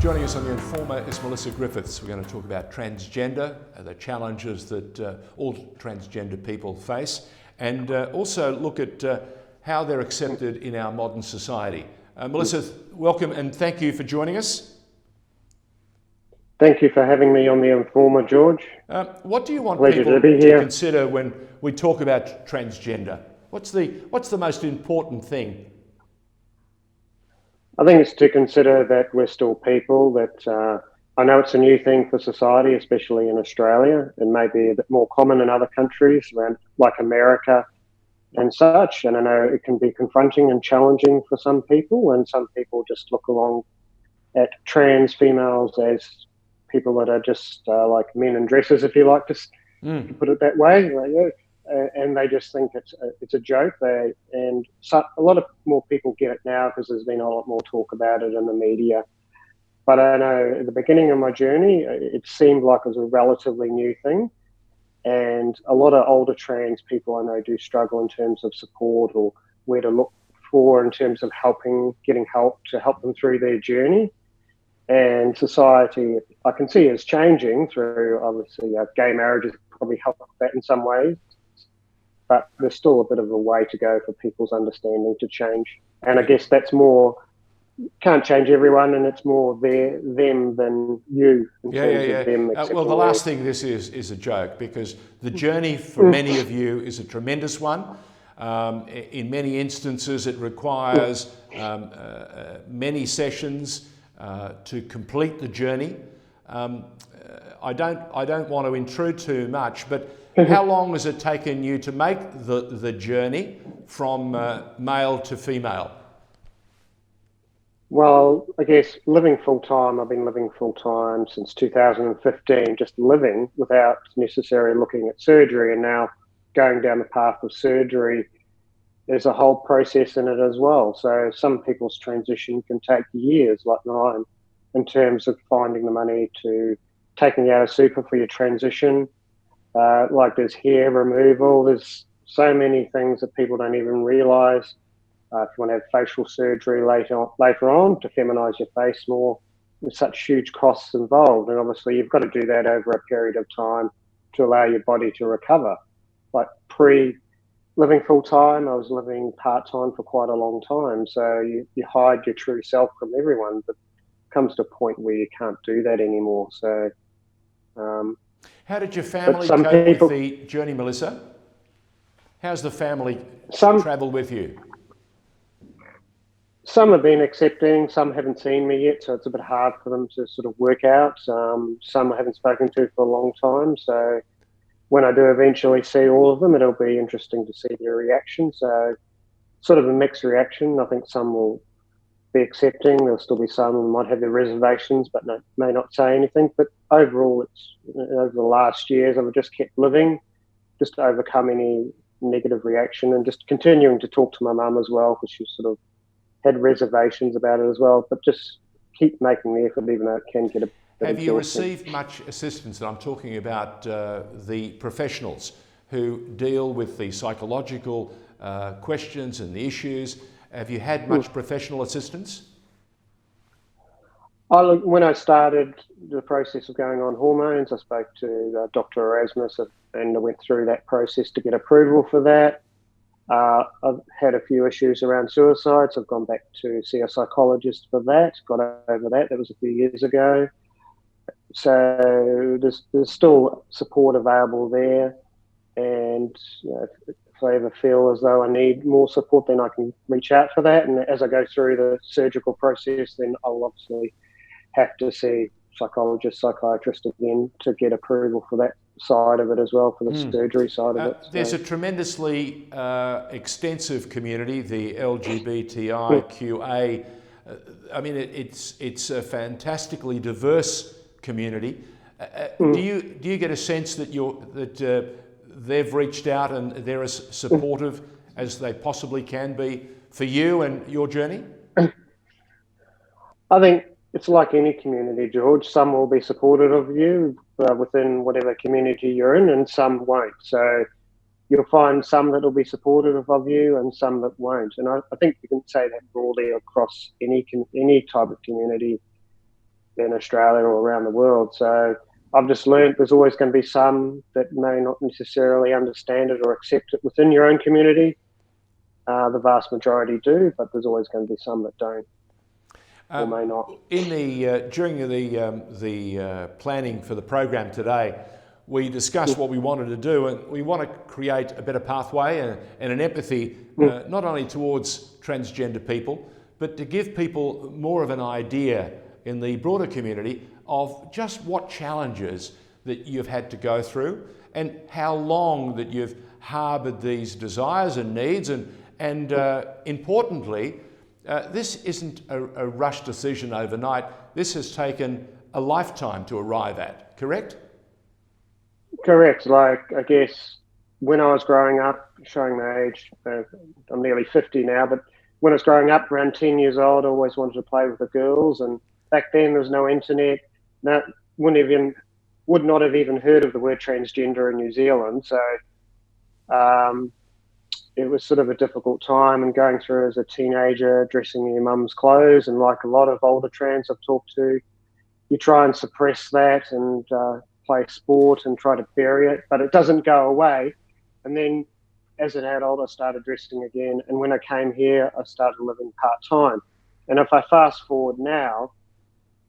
Joining us on TheInformer is Melissa Griffiths. We're going to talk about transgender, the challenges that all transgender people face, and also look at how they're accepted in our modern society. Melissa, welcome and thank you for joining us. Thank you for having me on TheInformer, George. What do you want Pleasure people to be to here. consider when we talk about transgender? What's the most important thing? I think it's to consider that we're still people, that I know it's a new thing for society, especially in Australia, and maybe a bit more common in other countries around like America and such. And I know it can be confronting and challenging for some people, and some people just look along at trans females as people that are just like men in dresses, if you like to put it that way. And they just think it's a joke. And a lot of more people get it now because there's been a lot more talk about it in the media. But I know at the beginning of my journey, it seemed like it was a relatively new thing. And a lot of older trans people I know do struggle in terms of support or where to look for in terms of getting help to help them through their journey. And society, I can see, is changing through, obviously, gay marriages probably help that in some ways. But there's still a bit of a way to go for people's understanding to change. And I guess that's more, can't change everyone, and it's more them than you in terms of them accepting. Well, the last thing this is a joke, because the journey for many of you is a tremendous one. In many instances, it requires many sessions to complete the journey. I don't want to intrude too much, but how long has it taken you to make the journey from male to female? Well, I guess living full-time, I've been living full-time since 2015, just living without necessarily looking at surgery, and now going down the path of surgery. There's a whole process in it as well. So some people's transition can take years, like mine, in terms of finding the money to taking out a super for your transition. Like there's hair removal, there's so many things that people don't even realise. If you want to have facial surgery later on to feminise your face more, there's such huge costs involved. And obviously you've got to do that over a period of time to allow your body to recover. Like living full-time, I was living part-time for quite a long time. So you hide your true self from everyone, but it comes to a point where you can't do that anymore. So how did your family cope with the journey, Melissa? How's the family travel with you? Some have been accepting, some haven't seen me yet, so it's a bit hard for them to sort of work out. Some I haven't spoken to for a long time, so when I do eventually see all of them, it'll be interesting to see their reaction. So sort of a mixed reaction. I think some will be accepting. There'll still be some who might have their reservations, but may not say anything. But overall, it's over the last years, I've just kept living, just to overcome any negative reaction, and just continuing to talk to my mum as well, because she sort of had reservations about it as well. But just keep making the effort, even though it can get a bit Have you exhausting. received much assistance? And I'm talking about the professionals who deal with the psychological questions and the issues. Have you had much professional assistance? When I started the process of going on hormones, I spoke to Dr. Erasmus, and I went through that process to get approval for that. I've had a few issues around suicide, so I've gone back to see a psychologist for that, got over that. That was a few years ago. So there's still support available there, and if I ever feel as though I need more support, then I can reach out for that. And as I go through the surgical process, then I'll obviously have to see psychologist, psychiatrist again to get approval for that side of it as well, for the surgery side of it. There's a tremendously extensive community, the LGBTIQA. I mean, it's a fantastically diverse community. Do you get a sense that they've reached out and they're as supportive as they possibly can be for you and your journey? I think it's like any community, George. Some will be supportive of you within whatever community you're in, and some won't. So you'll find some that will be supportive of you and some that won't. And I think you can say that broadly across any type of community. in Australia or around the world. So I've just learned there's always going to be some that may not necessarily understand it or accept it within your own community. The vast majority do, but there's always going to be some that don't or may not. In the during the planning for the program today, we discussed what we wanted to do, and we want to create a better pathway and an empathy, not only towards transgender people, but to give people more of an idea in the broader community of just what challenges that you've had to go through and how long that you've harboured these desires and needs, and importantly, this isn't a rush decision overnight. This has taken a lifetime to arrive at, correct? Correct. Like, I guess when I was growing up, showing my age, I'm nearly 50 now, but when I was growing up, around 10 years old, I always wanted to play with the girls. And back then there was no internet. No, would not have even heard of the word transgender in New Zealand. So it was sort of a difficult time, and going through as a teenager, dressing in your mum's clothes. And like a lot of older trans I've talked to, you try and suppress that and play sport and try to bury it, but it doesn't go away. And then as an adult, I started dressing again. And when I came here, I started living part-time. And if I fast forward now,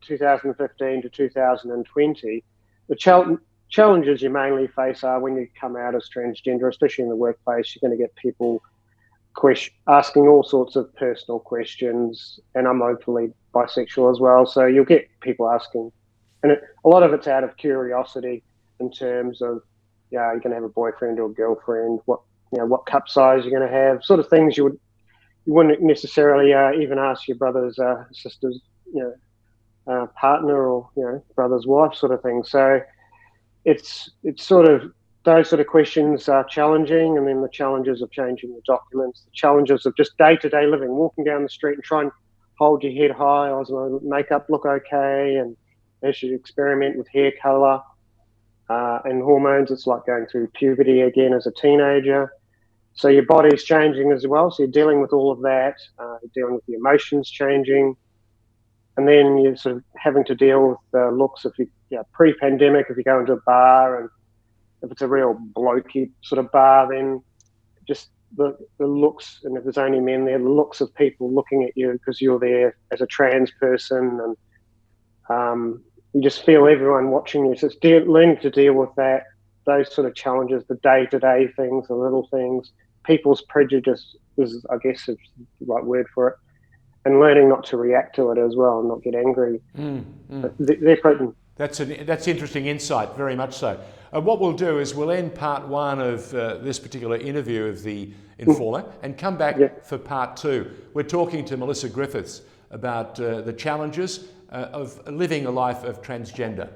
2015 to 2020, the challenges you mainly face are when you come out as transgender, especially in the workplace, you're going to get people asking all sorts of personal questions. And I'm openly bisexual as well, so you'll get people asking, and a lot of it's out of curiosity in terms of, yeah, you're going to have a boyfriend or girlfriend, what cup size you're going to have, sort of things you wouldn't necessarily even ask your brother's sister's partner or brother's wife, sort of thing. So it's sort of those sort of questions are challenging, and then the challenges of changing the documents, the challenges of just day-to-day living, walking down the street and try and hold your head high. Does my makeup look okay? And as you experiment with hair colour and hormones, it's like going through puberty again as a teenager. So your body's changing as well. So you're dealing with all of that. You're dealing with the emotions changing. And then you're sort of having to deal with the looks. If pre-pandemic, if you go into a bar, and if it's a real blokey sort of bar, then just the looks, and if there's only men there, the looks of people looking at you because you're there as a trans person, and you just feel everyone watching you. So it's learning to deal with that, those sort of challenges, the day-to-day things, the little things, people's prejudice is, I guess, is the right word for it, and learning not to react to it as well and not get angry. They're potent. That's interesting insight, very much so. What we'll do is we'll end part one of this particular interview of The Informer and come back for part two. We're talking to Melissa Griffiths about the challenges of living a life of transgender.